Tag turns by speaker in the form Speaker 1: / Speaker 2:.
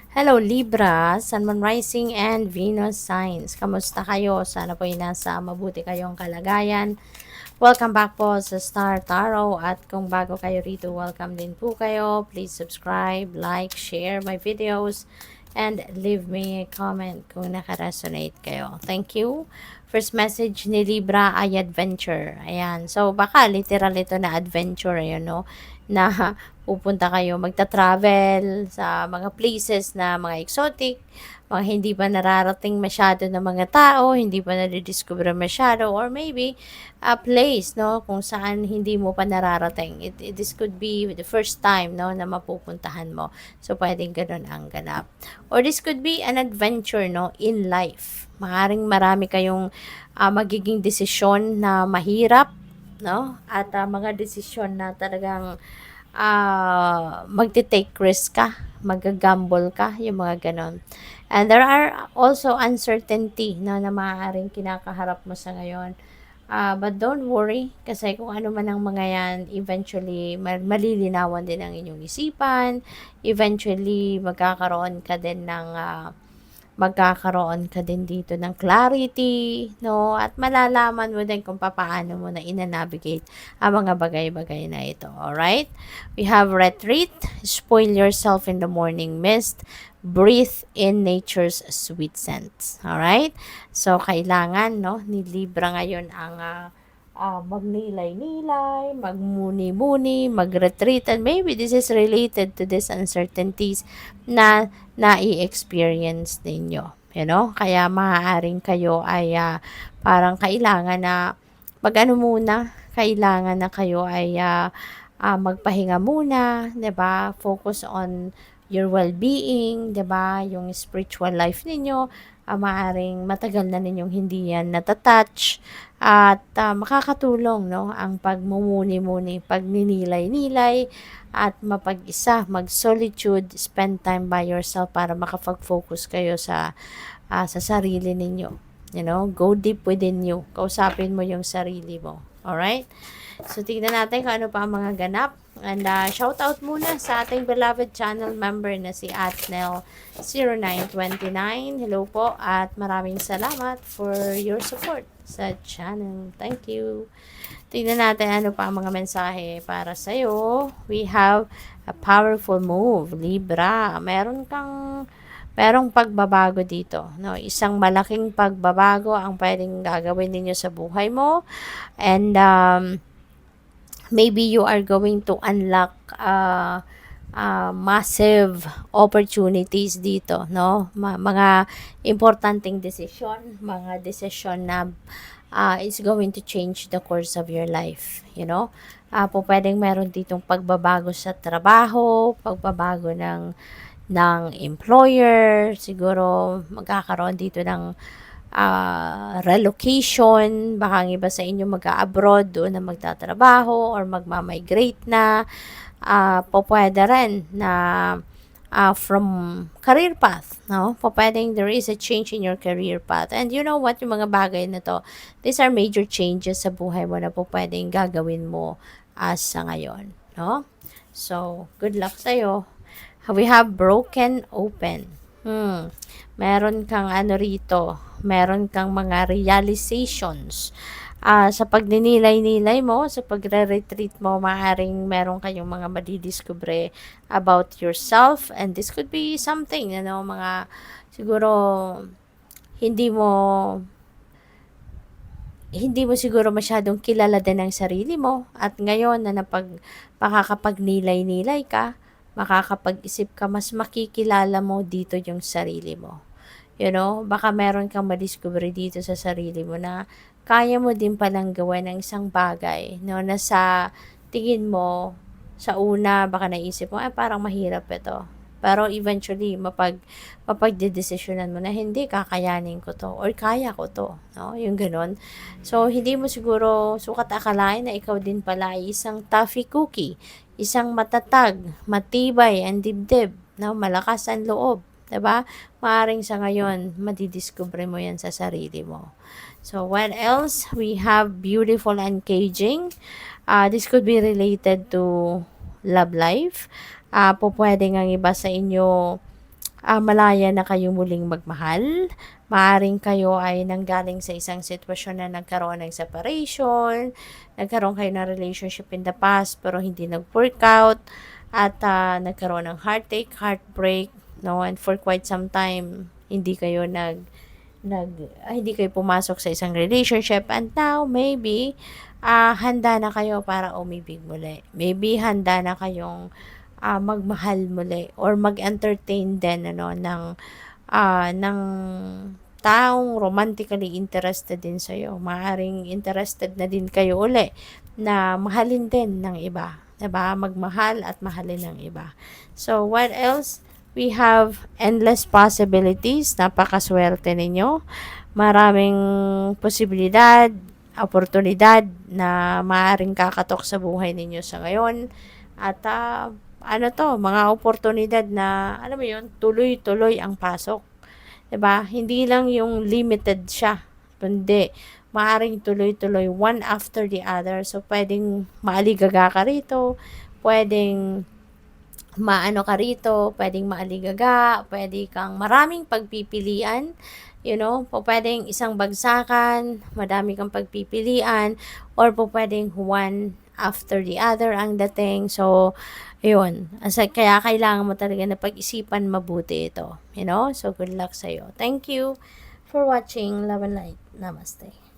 Speaker 1: Hello Libra, Sun, Moon Rising and Venus signs. Kamusta kayo? Sana po ay nasa mabuti kayong kalagayan. Welcome back po sa Star Tarot at kung bago kayo rito, welcome din po kayo. Please subscribe, like, share my videos and leave me a comment kung nakaresonate kayo. Thank you. First message ni Libra ay adventure. Ayan. So, baka literal ito na adventure, yun, no? Na pupunta kayo, magta-travel sa mga places na mga exotic, mga hindi pa nararating masyado ng mga tao, hindi pa nadidiscover masyado, or maybe a place, no, kung saan hindi mo pa nararating. This could be the first time, no, na mapupuntahan mo. So, pwedeng ganun ang ganap. Or this could be an adventure, no, in life. Maaring marami kayong magiging desisyon na mahirap, no, at mga desisyon na talagang magte-take risk ka, mag-gamble ka, yung mga ganon. And there are also uncertainty na maaaring kinakaharap mo sa ngayon. But don't worry, kasi kung ano man ang mga yan, eventually, malilinawan din ang inyong isipan. Eventually, magkakaroon ka din dito ng clarity, no? At malalaman mo din kung paano mo na ina-navigate ang mga bagay-bagay na ito. Alright? We have retreat, spoil yourself in the morning mist, breathe in nature's sweet scents. Alright? So, kailangan, no, ni Libra ngayon ang magnilay-nilay, magmuni-muni, mag-retreat, and maybe this is related to these uncertainties na na-i-experience ninyo. You know? Kaya maaaring kayo ay parang kailangan na mag-ano muna, kailangan na kayo ay magpahinga muna, 'di ba? Focus on your well-being, 'di ba? Yung spiritual life ninyo, maaaring matagal na ninyong hindi yan natatouch at makakatulong, no, ang pagmumuni-muni, pagninilay-nilay at mapag-isa, mag-solitude, spend time by yourself para makapag-focus kayo sa sarili ninyo. You know, go deep within you. Kausapin mo yung sarili mo. Alright? So, tignan natin kung ano pa ang mga ganap. And shout out muna sa ating beloved channel member na si Atnel0929. Hello po at maraming salamat for your support sa channel. Thank you. Tignan natin ano pa ang mga mensahe para sa'yo. We have a powerful move, Libra. Merong pagbabago dito, no? Isang malaking pagbabago ang pwedeng gagawin ninyo sa buhay mo. And maybe you are going to unlock massive opportunities dito, no? Mga importanteng decision, mga decision na is going to change the course of your life, you know? Pwedeng meron ditong pagbabago sa trabaho, pagbabago ng employer, siguro magkakaroon dito ng relocation, baka ang iba sa inyo mag-abroad doon na magtatrabaho or magmamigrate na, pwede rin na from career path, no? Pwedeng there is a change in your career path. And you know what, yung mga bagay na to, these are major changes sa buhay mo na pwedeng gagawin mo sa ngayon, no? So, good luck sa'yo. We have broken open. Meron kang ano rito, meron kang mga realizations. Sa pagninilay-nilay mo, sa pagre-retreat mo, maaaring meron kayong mga madidiscover about yourself, and this could be something, mga siguro hindi mo siguro masyadong kilala din ang sarili mo, at ngayon na makakapagnilay-nilay ka, makakapag-isip ka, mas makikilala mo dito yung sarili mo. You know, baka meron kang madiscover dito sa sarili mo na kaya mo din palang gawin ng isang bagay, no, na sa tingin mo, sa una, baka naisip mo, parang mahirap ito. Pero eventually, mapagdedesisyonan mo na hindi, kakayanin ko to, or kaya ko to, no, yung ganun. So, hindi mo siguro sukat akalain na ikaw din pala ay isang toughy cookie, isang matatag, matibay ang dibdib, no, malakas ang loob, 'di ba? Maaring sa ngayon, madidiscover mo yan sa sarili mo. So, what else? We have beautiful and caging. This could be related to love life. Pwede nga iba sa inyo malaya na kayo muling magmahal. Maaring kayo ay nanggaling sa isang sitwasyon na nagkaroon ng separation, nagkaroon kayo ng relationship in the past pero hindi nag-work out, at nagkaroon ng heartache, heartbreak, no? And for quite some time, hindi kayo hindi kayo pumasok sa isang relationship, and now maybe handa na kayo para umibig muli. Maybe handa na kayong magmahal muli or mag-entertain din ng taong romantically interested din sa iyo. Maaring interested na din kayo uli na mahalin din ng iba, 'di ba? Magmahal at mahalin ng iba. So what else? We have endless possibilities. Napakaswerte ninyo. Maraming posibilidad, oportunidad na maaaring kakatok sa buhay ninyo sa ngayon. At mga oportunidad na, alam mo yun, tuloy-tuloy ang pasok. 'Di ba? Hindi lang yung limited siya, kundi maaring tuloy-tuloy, one after the other. So, pwedeng maaligaga ka rito, pwedeng maano ka rito, pwedeng maaligaga, pwede kang maraming pagpipilian, pwedeng isang bagsakan, madami kang pagpipilian, or pwedeng one after the other ang dating. So, yun. Kaya kailangan mo talaga na pag-isipan mabuti ito. So, good luck sa'yo. Thank you for watching. Love and light. Namaste.